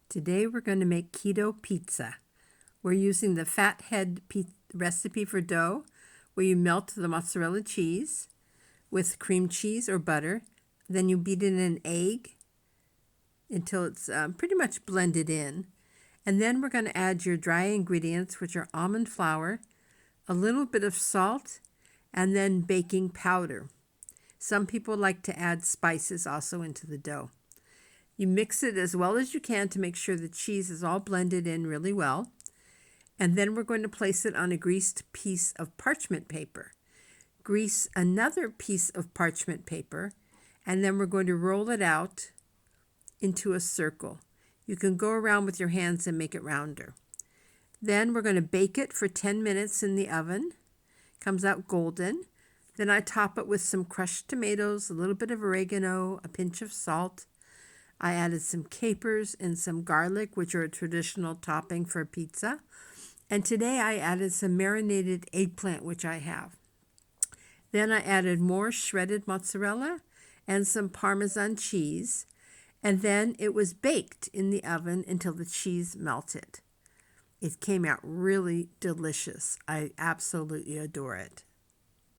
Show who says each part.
Speaker 1: Today we're going to make keto pizza. We're using the Fathead recipe for dough, where you melt the mozzarella cheese with cream cheese or butter. Then you beat in an egg until it's pretty much blended in. And then we're going to add your dry ingredients, which are almond flour, a little bit of salt, and then baking powder. Some people like to add spices also into the dough. You mix it as well as you can to make sure the cheese is all blended in really well. And then we're going to place it on a greased piece of parchment paper. Grease another piece of parchment paper, and then we're going to roll it out into a circle. You can go around with your hands and make it rounder. Then we're going to bake it for 10 minutes in the oven. Comes out golden. Then I top it with some crushed tomatoes, a little bit of oregano, a pinch of salt. I added some capers and some garlic, which are a traditional topping for pizza. And today I added some marinated eggplant, which I have. Then I added more shredded mozzarella and some Parmesan cheese. And then it was baked in the oven until the cheese melted. It came out really delicious. I absolutely adore it.